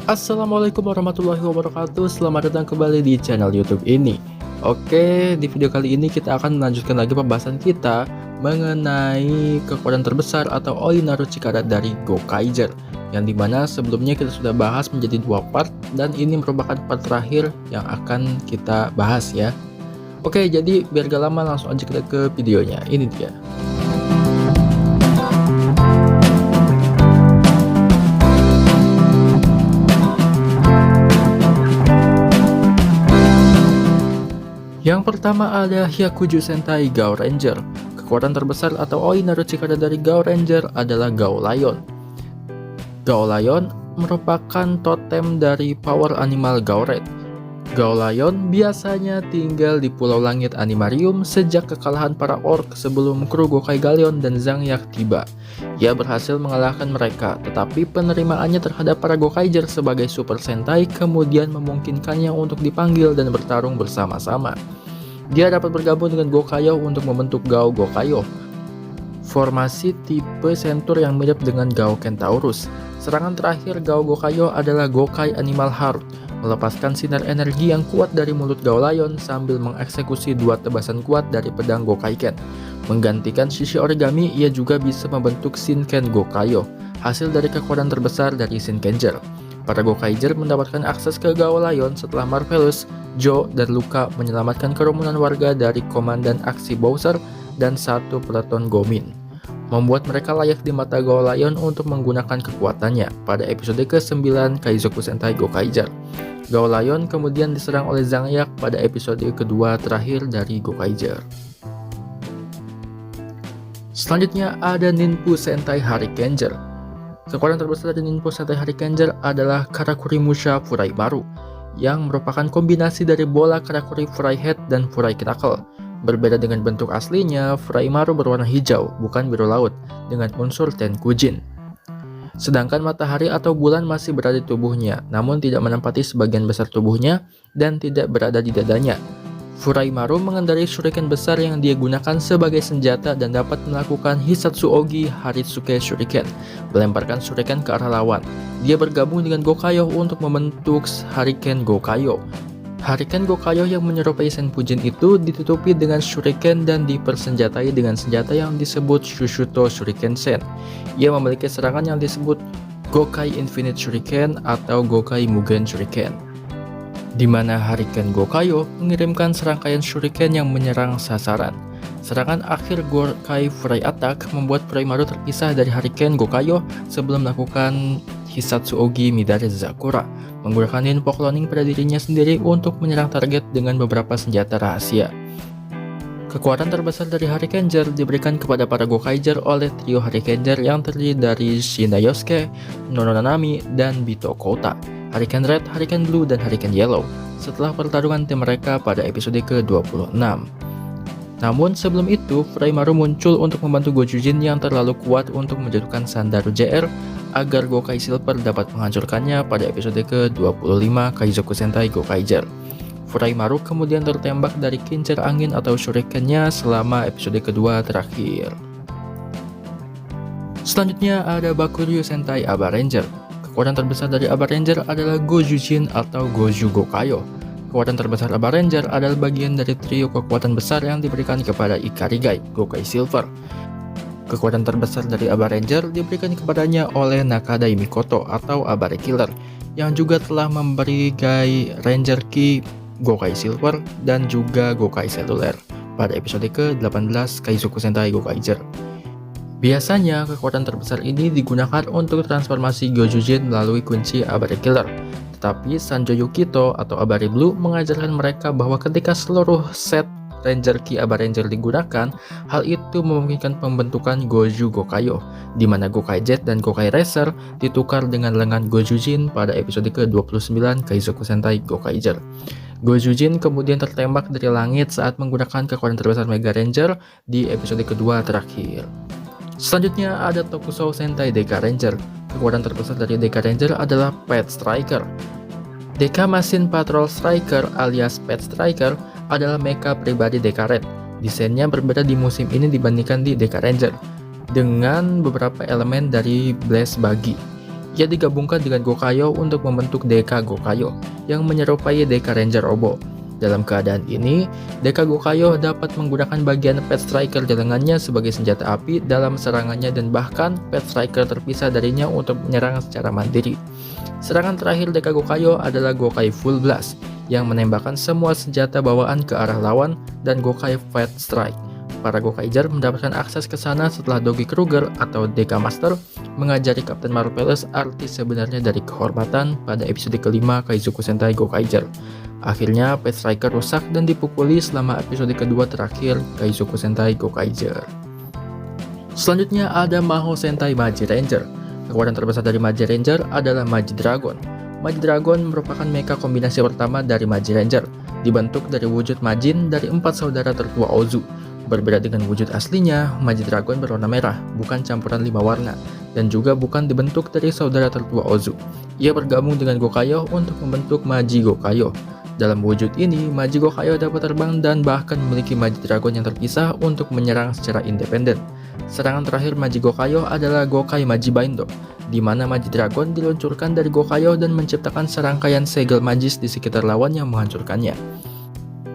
Assalamualaikum warahmatullahi wabarakatuh. Selamat datang kembali di channel YouTube ini. Oke, di video kali ini kita akan melanjutkan lagi pembahasan kita mengenai kekuatan terbesar atau Oi Naruto Chikara dari Gokaiger, yang dimana sebelumnya kita sudah bahas menjadi dua part, dan ini merupakan part terakhir yang akan kita bahas ya. Oke, jadi biar gak lama langsung aja kita ke videonya. Ini dia. Yang pertama ada Hyakuju Sentai Gao Ranger. Kekuatan terbesar atau Oi Naruto Chikara dari Gao Ranger adalah Gao Lion. Gao Lion merupakan totem dari power animal Gao Red. Gao Lion biasanya tinggal di Pulau Langit Animarium sejak kekalahan para orc sebelum kru Gokai Galeon dan Zangyak tiba. Ia berhasil mengalahkan mereka, tetapi penerimaannya terhadap para Gokaiger sebagai Super Sentai kemudian memungkinkannya untuk dipanggil dan bertarung bersama-sama. Dia dapat bergabung dengan Gokayo untuk membentuk Gao Gokayo, formasi tipe sentur yang mirip dengan Gao Kentaurus. Serangan terakhir Gao Gokayo adalah Gokai Animal Heart, melepaskan sinar energi yang kuat dari mulut Gao Lion sambil mengeksekusi dua tebasan kuat dari pedang Gokaiken. Menggantikan Shishi Origami, ia juga bisa membentuk Shinken Gokayo, hasil dari kekuatan terbesar dari Shinkenger. Para Gokaiger mendapatkan akses ke Gao Lion setelah Marvelous, Joe, dan Luka menyelamatkan kerumunan warga dari komandan aksi Bowser dan satu peleton Gomin, membuat mereka layak di mata Gao Lion untuk menggunakan kekuatannya. Pada episode ke-9 Kaizoku Sentai Gokaiger, Gao Lion kemudian diserang oleh Zangyak pada episode kedua terakhir dari Gokaiger. Selanjutnya ada Ninpu Sentai Harikenger. Kekuatan terbesar dari Ninpu Sentai Harikenger adalah Karakuri Musha Furai Maru, yang merupakan kombinasi dari bola Karakuri Furai Head dan Furai Knuckle. Berbeda dengan bentuk aslinya, Furai Maru berwarna hijau, bukan biru laut, dengan unsur Tenkujin. Sedangkan matahari atau bulan masih berada di tubuhnya, namun tidak menempati sebagian besar tubuhnya dan tidak berada di dadanya. Furai Maru mengendarai shuriken besar yang dia gunakan sebagai senjata dan dapat melakukan Hisatsu Ogi Haritsuke Shuriken, melemparkan shuriken ke arah lawan. Dia bergabung dengan Gokayo untuk membentuk Hariken Gokayo. Hariken Gokayo yang menyerupai Senpujin itu ditutupi dengan shuriken dan dipersenjatai dengan senjata yang disebut Shushuto Shuriken Sen. Ia memiliki serangan yang disebut Gokai Infinite Shuriken atau Gokai Mugen Shuriken, di mana Hariken Gokayo mengirimkan serangkaian shuriken yang menyerang sasaran. Serangan akhir Gokai Furai Attack membuat Furai Maru terpisah dari Hariken Gokayo sebelum melakukan Hisatsu Ogi Midare Zakura, menggunakan Ninpo Cloning pada dirinya sendiri untuk menyerang target dengan beberapa senjata rahasia. Kekuatan terbesar dari Harikenger diberikan kepada para Gokaiger oleh trio Harikenger yang terdiri dari Shinayosuke, Nono Nanami, dan Bito Kouta, Hariken Red, Hariken Blue, dan Hariken Yellow setelah pertarungan tim mereka pada episode ke-26. Namun sebelum itu, Furai Maru muncul untuk membantu Gojujin yang terlalu kuat untuk menjatuhkan Sandaru JR agar Gokai Silver dapat menghancurkannya pada episode ke-25 Kaizoku Sentai Gokaiger. Furai Maru kemudian tertembak dari kincir angin atau shurikennya selama episode kedua terakhir. Selanjutnya ada Bakuryu Sentai Aba Ranger. Kekuatan terbesar dari Aba Ranger adalah Gojujin atau Goju Gokayo. Kekuatan terbesar Aba Ranger adalah bagian dari trio kekuatan besar yang diberikan kepada Ikarigai, Gokai Silver. Kekuatan terbesar dari Aba Ranger diberikan kepadanya oleh Nakadai Mikoto atau Abare Killer, yang juga telah memberi Gai Ranger Ki, Gokai Silver, dan juga Gokai Cellular pada episode ke-18 Kaizoku Sentai Gokaiger. Biasanya, kekuatan terbesar ini digunakan untuk transformasi Gojujin melalui kunci Abare Killer. Tetapi Sanjo Yukito atau Abare Blue mengajarkan mereka bahwa ketika seluruh set Ranger Ki Aba Ranger digunakan, hal itu memungkinkan pembentukan Goju Gokayo, di mana Gokai Jet dan Gokai Racer ditukar dengan lengan Gojujin pada episode ke-29 Kaizoku Sentai Gokaiger. Gojujin kemudian tertembak dari langit saat menggunakan kekuatan terbesar Mega Ranger di episode kedua terakhir. Selanjutnya ada Tokusou Sentai Deka Ranger. Kekuatan terbesar dari Deka Ranger adalah Pet Striker. Deka Machine Patrol Striker alias Pet Striker adalah mecha pribadi Deka Red. Desainnya berbeda di musim ini dibandingkan di Deka Ranger, dengan beberapa elemen dari Blaze Buggy. Ia digabungkan dengan Gokayo untuk membentuk Deka Gokayo yang menyerupai Deka Ranger Robo. Dalam keadaan ini, Deka Gokayo dapat menggunakan bagian Pet Striker di lengannya sebagai senjata api dalam serangannya dan bahkan Pet Striker terpisah darinya untuk menyerang secara mandiri. Serangan terakhir Deka Gokayo adalah Gokai Full Blast yang menembakkan semua senjata bawaan ke arah lawan dan Gokai Fat Strike. Para Gokaiger mendapatkan akses ke sana setelah Dogi Kruger atau Deka Master mengajari Kapten Marvelous arti sebenarnya dari kehormatan pada episode kelima Kaizoku Sentai Gokaiger. Akhirnya Pet Striker rusak dan dipukuli selama episode kedua terakhir Kaizoku Sentai Gokaiger. Selanjutnya ada Maho Sentai Magi Ranger. Kekuatan terbesar dari Magi Ranger adalah Magi Dragon. Magi Dragon merupakan mecha kombinasi pertama dari Magi Ranger, dibentuk dari wujud Majin dari 4 saudara tertua Ozu. Berbeda dengan wujud aslinya, Magi Dragon berwarna merah, bukan campuran 5 warna, dan juga bukan dibentuk dari saudara tertua Ozu. Ia bergabung dengan Gokayo untuk membentuk Magi Gokayo. Dalam wujud ini, Magi Gokayo dapat terbang dan bahkan memiliki Magi Dragon yang terpisah untuk menyerang secara independen. Serangan terakhir Magi Gokayo adalah Gokai Magi Bindo, di mana Magi Dragon diluncurkan dari Gokayo dan menciptakan serangkaian segel magis di sekitar lawan yang menghancurkannya.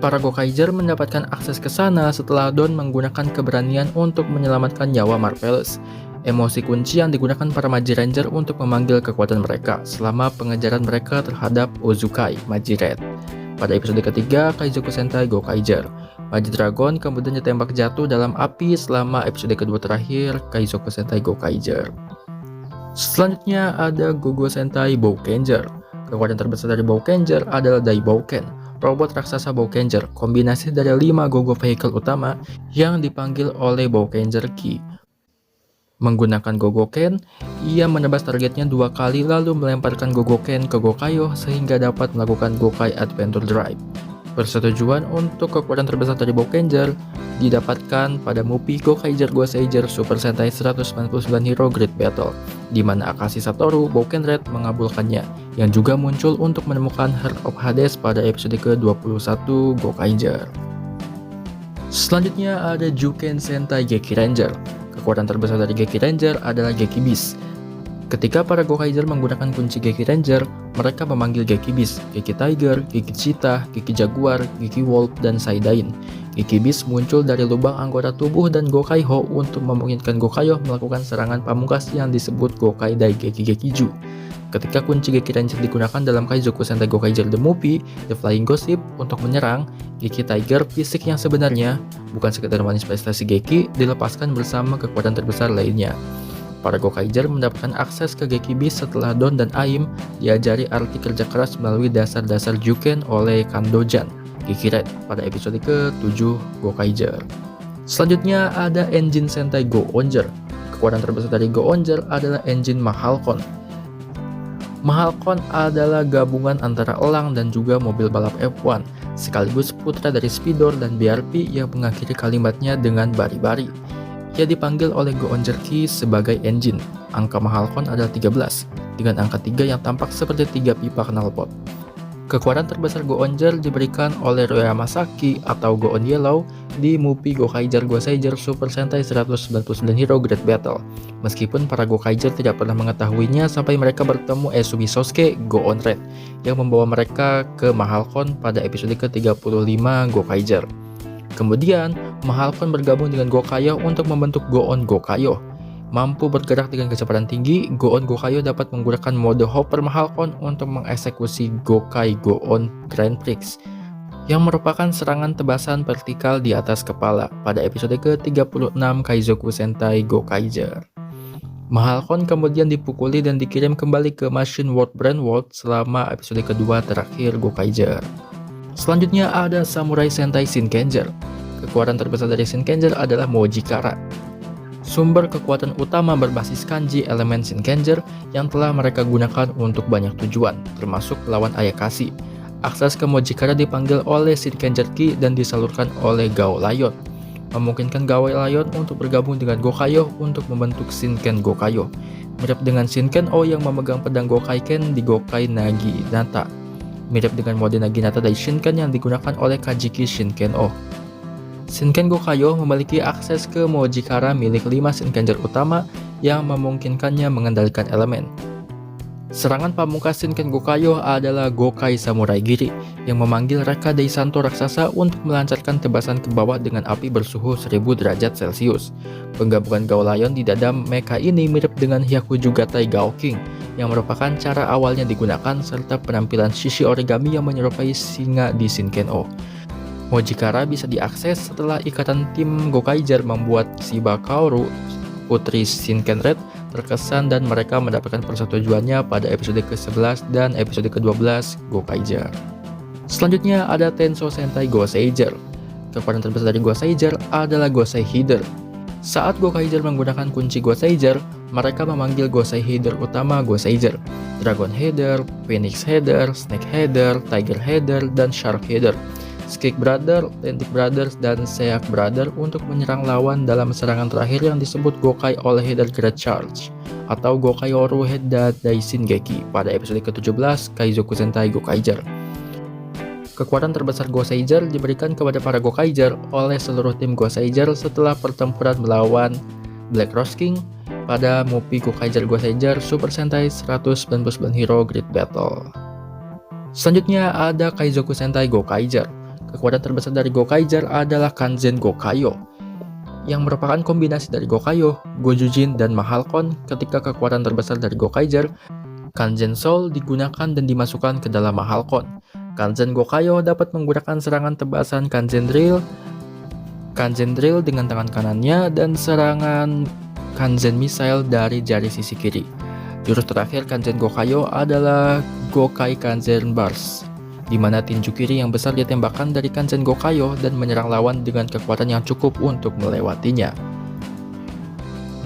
Para Gokaiger mendapatkan akses ke sana setelah Don menggunakan keberanian untuk menyelamatkan nyawa Marvelous. Emosi kunci yang digunakan para Magi Ranger untuk memanggil kekuatan mereka selama pengejaran mereka terhadap Ozukai Magi Red. Pada episode ketiga Kaizoku Sentai Gokaiger, Magi Dragon kemudian ditembak jatuh dalam api selama episode kedua terakhir Kaizoku Sentai Gokaiger. Selanjutnya ada Gogo Sentai Boukenger. Kekuatan terbesar dari Boukenger adalah Daibouken, robot raksasa Boukenger, kombinasi dari 5 Gogo vehicle utama yang dipanggil oleh Boukenger Ki. Menggunakan Gogoken, ia menebas targetnya 2 kali lalu melemparkan Gogoken ke Gokayo sehingga dapat melakukan Gokai Adventure Drive. Persetujuan untuk kekuatan terbesar dari Boukenger didapatkan pada Mupi Gokaiger Goseiger Super Sentai 199 Hero Great Battle, di mana Akashi Satoru Bouken Red mengabulkannya, yang juga muncul untuk menemukan Heart of Hades pada episode ke-21 Gokaiger. Selanjutnya ada Juken Sentai Geki Ranger. Kekuatan terbesar dari Geki Ranger adalah Geki Beast. Ketika para Gokaiger menggunakan kunci Geki Ranger, mereka memanggil Geki Beast, Geki Tiger, Geki Cheetah, Geki Jaguar, Geki Wolf, dan Saidain. Geki Beast muncul dari lubang anggota tubuh dan Gokaiho untuk memungkinkan Gokayo melakukan serangan pamungkas yang disebut Gokai Dai Geki Gekiju. Ketika kunci Geki Ranger digunakan dalam Kaizoku Sentai Gokaiger The Movie, The Flying Gossip, untuk menyerang, Geki Tiger fisik yang sebenarnya, bukan sekedar manifestasi Geki, dilepaskan bersama kekuatan terbesar lainnya. Para Gokaiger mendapatkan akses ke Geki Beast setelah Don dan Aim diajari arti kerja keras melalui dasar-dasar Juken oleh Kandojan, Geki Red, pada episode ke-7 Gokaiger. Selanjutnya ada Engine Sentai Go-Onger. Kekuatan terbesar dari Go-Onger adalah engine Mahalcon. Mahalcon adalah gabungan antara elang dan juga mobil balap F1, sekaligus putra dari Speedor dan BRP yang mengakhiri kalimatnya dengan bari-bari. Ia dipanggil oleh Go-Onger Ki sebagai engine. Angka Mahalcon adalah 13, dengan angka 3 yang tampak seperti 3 pipa knalpot. Kekuatan terbesar Go-Onger diberikan oleh Roya Masaki atau Go-On Yellow di Mupi Gokaiger Goseiger Super Sentai 199 Hero Great Battle. Meskipun para Gokaiger tidak pernah mengetahuinya sampai mereka bertemu Esumi Sosuke Go-On Red yang membawa mereka ke Mahalcon pada episode ke-35 Gokaiger. Kemudian, Mahalcon bergabung dengan Gokayo untuk membentuk Go-On Gokayo. Mampu bergerak dengan kecepatan tinggi, Go-On Gokayo dapat menggunakan mode Hopper Mahalcon untuk mengeksekusi Gokai Go-On Grand Prix, yang merupakan serangan tebasan vertikal di atas kepala pada episode ke-36 Kaizoku Sentai Gokaiger. Mahalcon kemudian dipukuli dan dikirim kembali ke Machine World Brand World selama episode kedua terakhir Gokaiger. Selanjutnya ada Samurai Sentai Shinkenger. Kekuatan terbesar dari Shinkenger adalah Mojikara, sumber kekuatan utama berbasis kanji elemen Shinkenger yang telah mereka gunakan untuk banyak tujuan, termasuk melawan Ayakashi. Akses ke Mojikara dipanggil oleh Shinkenger Ki dan disalurkan oleh Gao Lion, memungkinkan Gao Lion untuk bergabung dengan Gokayo untuk membentuk Shinken Gokayo, mirip dengan Shinken O yang memegang pedang Gokaiken di Gokai Nagi Nata, mirip dengan mode Naginata Daishinken yang digunakan oleh Kajiki Shinken O. Shinken Gokayo memiliki akses ke Mojikara milik 5 Shinkenger utama yang memungkinkannya mengendalikan elemen. Serangan pamungkas Shinken Gokayo adalah Gokai Samurai Giri yang memanggil Reka Daisanto raksasa untuk melancarkan tebasan ke bawah dengan api bersuhu 1000 derajat Celcius. Penggabungan Gaolion di dada mecha ini mirip dengan Hyakuju Gatai Gaoking yang merupakan cara awalnya digunakan serta penampilan Shishi Origami yang menyerupai singa di Shinken-O. Mojikara bisa diakses setelah ikatan tim Gokaiger membuat Shiba Kaoru, putri Shinken Red, terkesan dan mereka mendapatkan persetujuannya pada episode ke-11 dan episode ke-12 Gokaiger. Selanjutnya ada Tensho Sentai Goseiger. Kekuatan terbesar dari Goseiger adalah Gosei Header. Saat Gokaiger menggunakan kunci Goseiger, mereka memanggil Gosei Header utama Goseiger, Dragon Header, Phoenix Header, Snake Header, Tiger Header, dan Shark Header, Skik Brother, Lentic Brothers, dan Seak Brother untuk menyerang lawan dalam serangan terakhir yang disebut Gokai All Header Great Charge atau Gokaiyoru Heida Daishingeki pada episode ke-17 Kaizoku Sentai Gokaiger. Kekuatan terbesar Goseiger diberikan kepada para Gokaiger oleh seluruh tim Goseiger setelah pertempuran melawan Black Rose King pada Mupi Gokaiger Goseiger Super Sentai 199 Hero Great Battle. Selanjutnya ada Kaizoku Sentai Gokaiger. Kekuatan terbesar dari Gokaiger adalah Kanzen Gokayo, yang merupakan kombinasi dari Gokayo, Gojujin, dan Mahalcon. Ketika kekuatan terbesar dari Gokaiger, Kanzen Soul, digunakan dan dimasukkan ke dalam Mahalcon. Kanzen Gokayo dapat menggunakan serangan tebasan Kanzen Drill dengan tangan kanannya, dan serangan Kanzen Missile dari jari sisi kiri. Jurus terakhir Kanzen Gokayo adalah Gokai Kanzen Burst, di mana tinju kiri yang besar ditembakkan dari Kanzen Gokayo dan menyerang lawan dengan kekuatan yang cukup untuk melewatinya.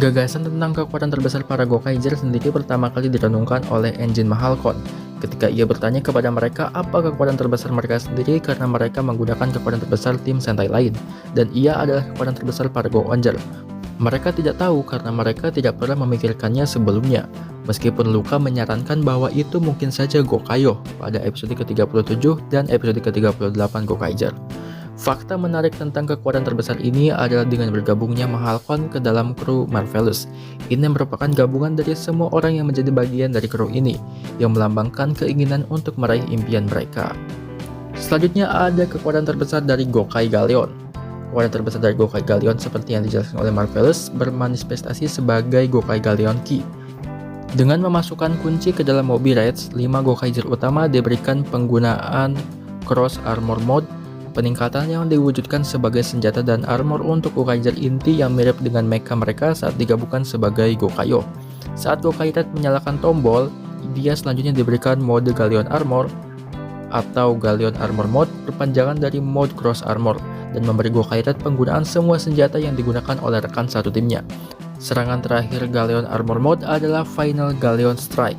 Gagasan tentang kekuatan terbesar para Gokaiger sendiri pertama kali direnungkan oleh Engine Mahalcon ketika ia bertanya kepada mereka apa kekuatan terbesar mereka sendiri karena mereka menggunakan kekuatan terbesar tim Sentai lain, dan ia adalah kekuatan terbesar para Go-Onger. Mereka tidak tahu karena mereka tidak pernah memikirkannya sebelumnya, meskipun Luka menyarankan bahwa itu mungkin saja Gokayo pada episode ke-37 dan episode ke-38 Gokaiger. Fakta menarik tentang kekuatan terbesar ini adalah dengan bergabungnya Mahalcon ke dalam kru Marvelous. Ini merupakan gabungan dari semua orang yang menjadi bagian dari kru ini, yang melambangkan keinginan untuk meraih impian mereka. Selanjutnya ada kekuatan terbesar dari Gokai Galleon. Kekuatan terbesar dari Gokai Galleon seperti yang dijelaskan oleh Marvelous bermanifestasi sebagai Gokai Galleon Ki. Dengan memasukkan kunci ke dalam Mobi Raids, 5 Gokaiger utama diberikan penggunaan Cross Armor Mode, peningkatan yang diwujudkan sebagai senjata dan armor untuk Gokaiger inti yang mirip dengan mecha mereka saat digabungkan sebagai Gokayo. Saat Gokai Red menyalakan tombol, dia selanjutnya diberikan mode Galleon Armor atau Galleon Armor Mode, perpanjangan dari mode Cross Armor, dan memberi Gokai Red penggunaan semua senjata yang digunakan oleh rekan satu timnya. Serangan terakhir Galleon Armor Mode adalah Final Galleon Strike.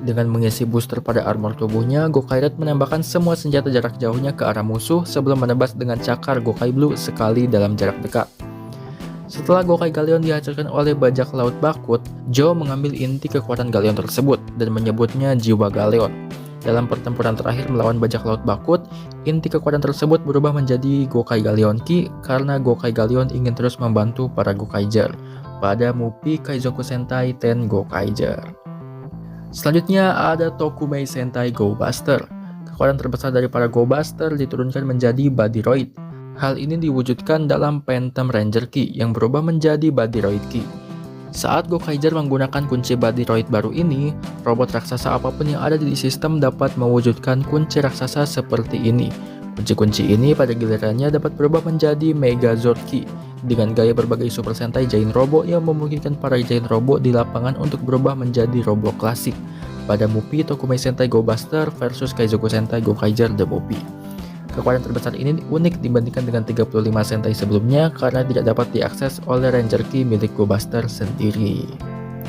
Dengan mengisi booster pada armor tubuhnya, Gokai Red menembakkan semua senjata jarak jauhnya ke arah musuh sebelum menebas dengan cakar Gokai Blue sekali dalam jarak dekat. Setelah Gokai Galleon dihancurkan oleh bajak laut Bakut, Joe mengambil inti kekuatan Galleon tersebut dan menyebutnya Jiwa Galleon. Dalam pertempuran terakhir melawan bajak laut Bakut, inti kekuatan tersebut berubah menjadi Gokai Galleon Ki karena Gokai Galleon ingin terus membantu para Gokaiger pada Mupi Kaizoku Sentai Ten Gokaiger. Selanjutnya ada Tokumei Sentai Go Buster. Kekuatan terbesar dari para Go Buster diturunkan menjadi Badiroid. Hal ini diwujudkan dalam Phantom Ranger Ki yang berubah menjadi Badiroid Ki. Saat Gokaiger menggunakan kunci Badiroid baru ini, robot raksasa apapun yang ada di sistem dapat mewujudkan kunci raksasa seperti ini. Kunci-kunci ini pada gilirannya dapat berubah menjadi Megazord Ki dengan gaya berbagai Super Sentai Giant Robo yang memungkinkan para Giant Robo di lapangan untuk berubah menjadi Robo klasik pada Mupi Tokumei Sentai Go Buster versus Kaizoku Sentai Gokaiger The Mupi. Kekuatan terbesar ini unik dibandingkan dengan 35 Sentai sebelumnya karena tidak dapat diakses oleh Ranger Ki milik Go Buster sendiri.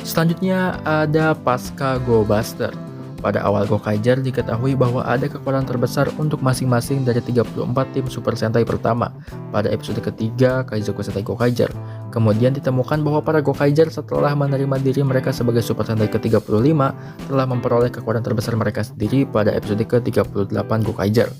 Selanjutnya ada Pasca Go Buster. Pada awal Gokaiger diketahui bahwa ada kekuatan terbesar untuk masing-masing dari 34 tim Super Sentai pertama pada episode ketiga Kaizoku Sentai Gokaiger. Kemudian ditemukan bahwa para Gokaiger setelah menerima diri mereka sebagai Super Sentai ke-35 telah memperoleh kekuatan terbesar mereka sendiri pada episode ke-38 Gokaiger.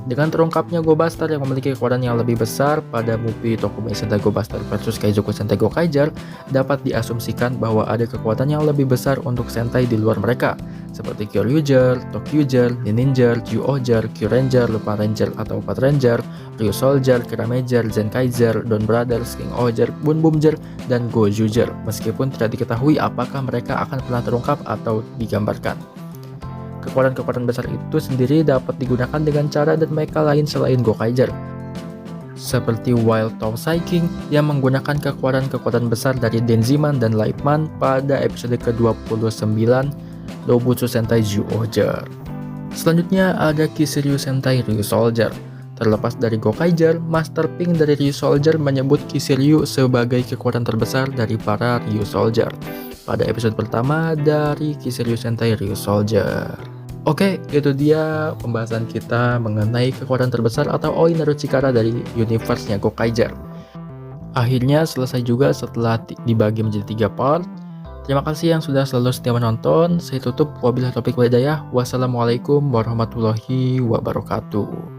Dengan terungkapnya Go Buster yang memiliki kekuatan yang lebih besar pada movie Tokumei Sentai Go Buster versus Kaizoku Sentai Gokaiger, dapat diasumsikan bahwa ada kekuatan yang lebih besar untuk Sentai di luar mereka, seperti Kyoryuger, Tokyuger, Ninja, Zyuohger, Kyuranger, Lupa Ranger atau Pat Ranger, Ryusoulger, Kiramager, Zenkaiger, Dawn Brothers, King Oger, Bun Bumger, dan Gojuger, meskipun tidak diketahui apakah mereka akan pernah terungkap atau digambarkan. Kekuatan-kekuatan besar itu sendiri dapat digunakan dengan cara dan mecha lain selain Gokaiger, seperti Wild Tao Saiking yang menggunakan kekuatan-kekuatan besar dari Denziman dan Lightman pada episode ke-29 Dobutsu Sentai Zyuohger. Selanjutnya ada Kisiryu Sentai Ryusoulger. Terlepas dari Gokaiger, Master Pink dari Ryusoulger menyebut Kisiryu sebagai kekuatan terbesar dari para Ryusoulger pada episode pertama dari Kisiryu Sentai Ryusoulger. Oke, itu dia pembahasan kita mengenai kekuatan terbesar atau Oi Naru Chikara dari universe-nya Gokaiger. Akhirnya selesai juga setelah dibagi menjadi 3 part. Terima kasih yang sudah selalu setia menonton. Saya tutup wabillahi taufiq wal hidayah. Wassalamualaikum warahmatullahi wabarakatuh.